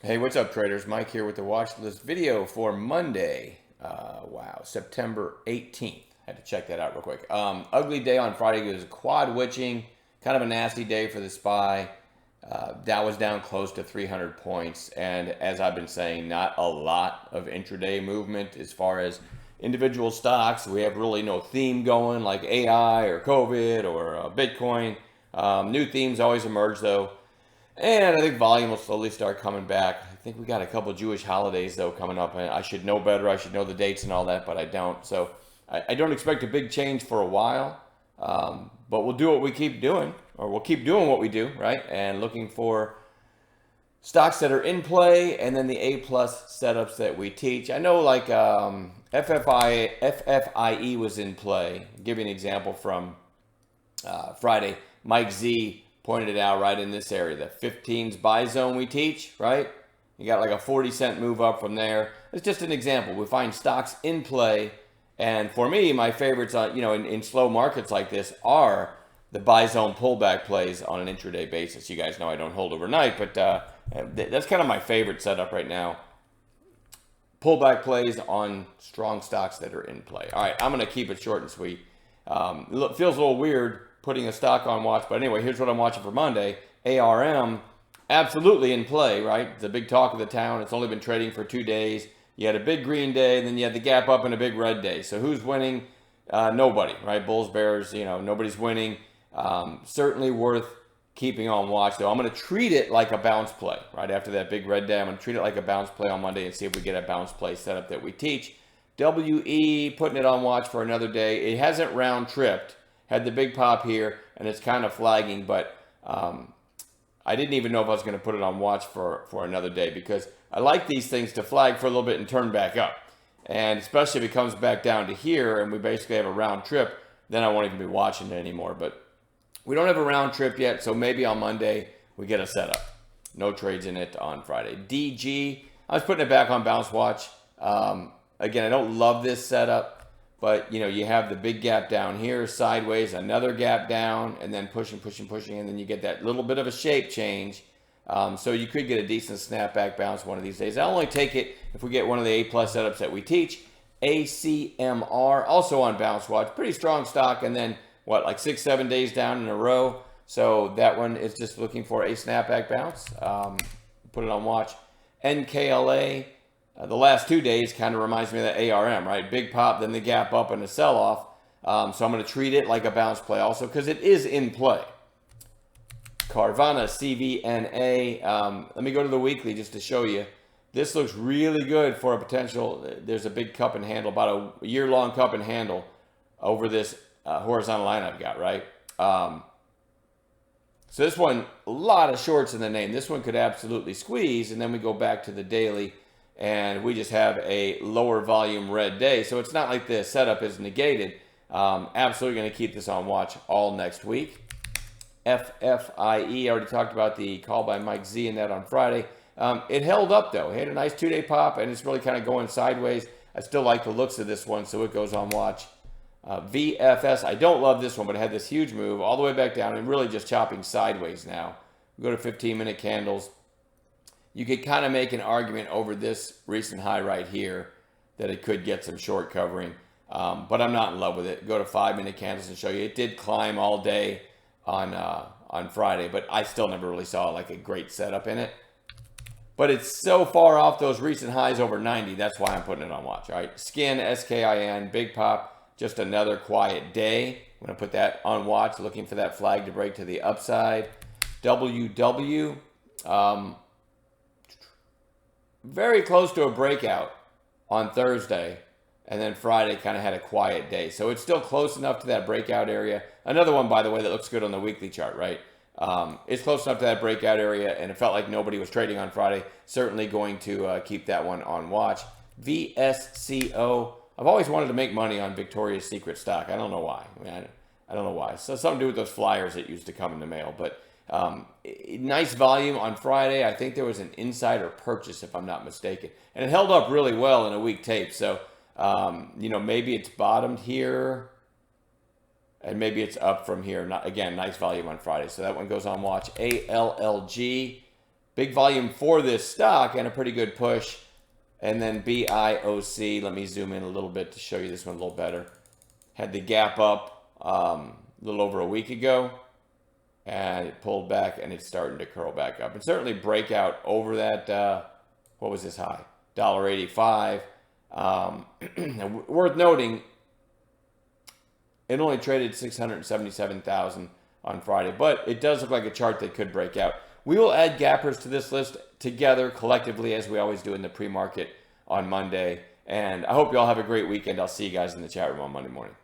Hey, what's up, traders? Mike here with the watch list video for Monday. Wow, September 18th. Had to check that out real quick. Ugly day on Friday. It was quad witching, kind of a nasty day for the SPY. Dow was down close to 300 points, and as I've been saying, not a lot of intraday movement as far as individual stocks. We have really no theme going like AI or COVID or Bitcoin. New themes always emerge though. And I think volume will slowly start coming back. I think we got a couple Jewish holidays though coming up, and I should know better. I should know the dates and all that, but I don't. So I don't expect a big change for a while. But we'll do what we keep doing, or we'll keep doing what we do, right? And looking for stocks that are in play, and then the A plus setups that we teach. I know like FFIE was in play. I'll give you an example from Friday. Mike Z pointed it out right in this area, the 15s buy zone we teach, right? You got like a 40-cent move up from there. It's just an example. We find stocks in play, and for me, my favorites, in slow markets like this are the buy zone pullback plays on an intraday basis. You guys know I don't hold overnight, but that's kind of my favorite setup right now. Pullback plays on strong stocks that are in play. All right, I'm going to keep it short and sweet. It feels a little weird putting a stock on watch, but anyway, here's what I'm watching for Monday. ARM, absolutely in play, right? The big talk of the town. It's only been trading for 2 days. You had a big green day, and then you had the gap up and a big red day. So who's winning? Nobody, right? Bulls, Bears, nobody's winning. Certainly worth keeping on watch, though. I'm going to treat it like a bounce play, right? After that big red day, I'm going to treat it like a bounce play on Monday and see if we get a bounce play setup that we teach. WE, putting it on watch for another day. It hasn't round tripped. Had the big pop here, and it's kind of flagging, but I didn't even know if I was going to put it on watch for another day because I like these things to flag for a little bit and turn back up. And especially if it comes back down to here and we basically have a round trip, then I won't even be watching it anymore. But we don't have a round trip yet, so maybe on Monday we get a setup. No trades in it on Friday. DG, I was putting it back on bounce watch. Again, I don't love this setup. But, you have the big gap down here, sideways, another gap down, and then pushing, and then you get that little bit of a shape change. So you could get a decent snapback bounce one of these days. I'll only take it if we get one of the A-plus setups that we teach. ACMR, also on bounce watch. Pretty strong stock, and then, like 6-7 days down in a row. So that one is just looking for a snapback bounce. Put it on watch. NKLA. The last 2 days kind of reminds me of that ARM, right? Big pop, then the gap up and a sell-off. So I'm going to treat it like a bounce play also because it is in play. Carvana, CVNA. Let me go to the weekly just to show you. This looks really good for a potential. There's a big cup and handle, about a year-long cup and handle over this horizontal line I've got, right? So this one, a lot of shorts in the name. This one could absolutely squeeze, and then we go back to the daily. And we just have a lower volume red day. So it's not like the setup is negated. Absolutely going to keep this on watch all next week. FFIE, I already talked about the call by Mike Z and that on Friday. It held up, though. It had a nice 2-day pop, and it's really kind of going sideways. I still like the looks of this one, so it goes on watch. VFS, I don't love this one, but it had this huge move all the way back down and really just chopping sideways now. We go to 15-minute candles. You could kind of make an argument over this recent high right here that it could get some short covering, but I'm not in love with it. Go to 5-minute candles and show you it did climb all day on Friday, but I still never really saw like a great setup in it. But it's so far off those recent highs over 90. That's why I'm putting it on watch. All right, Skin, SKIN, big pop, just another quiet day. I'm going to put that on watch, looking for that flag to break to the upside. WW. Very close to a breakout on Thursday, and then Friday kind of had a quiet day. So it's still close enough to that breakout area. Another one, by the way, that looks good on the weekly chart, right? It's close enough to that breakout area, and it felt like nobody was trading on Friday. Certainly going to keep that one on watch. VSCO. I've always wanted to make money on Victoria's Secret stock. I don't know why. I don't know why. So something to do with those flyers that used to come in the mail, but nice volume on Friday. I think there was an insider purchase, if I'm not mistaken. And it held up really well in a week tape. So, maybe it's bottomed here. And maybe it's up from here. Again, nice volume on Friday. So that one goes on watch. ALLG. big volume for this stock and a pretty good push. And then BIOC, let me zoom in a little bit to show you this one a little better. Had the gap up a little over a week ago, and it pulled back, and it's starting to curl back up. And certainly breakout over that, what was this high? $1.85. Worth noting, it only traded 677,000 on Friday, but it does look like a chart that could break out. We will add gappers to this list together collectively, as we always do in the pre-market on Monday. And I hope you all have a great weekend. I'll see you guys in the chat room on Monday morning.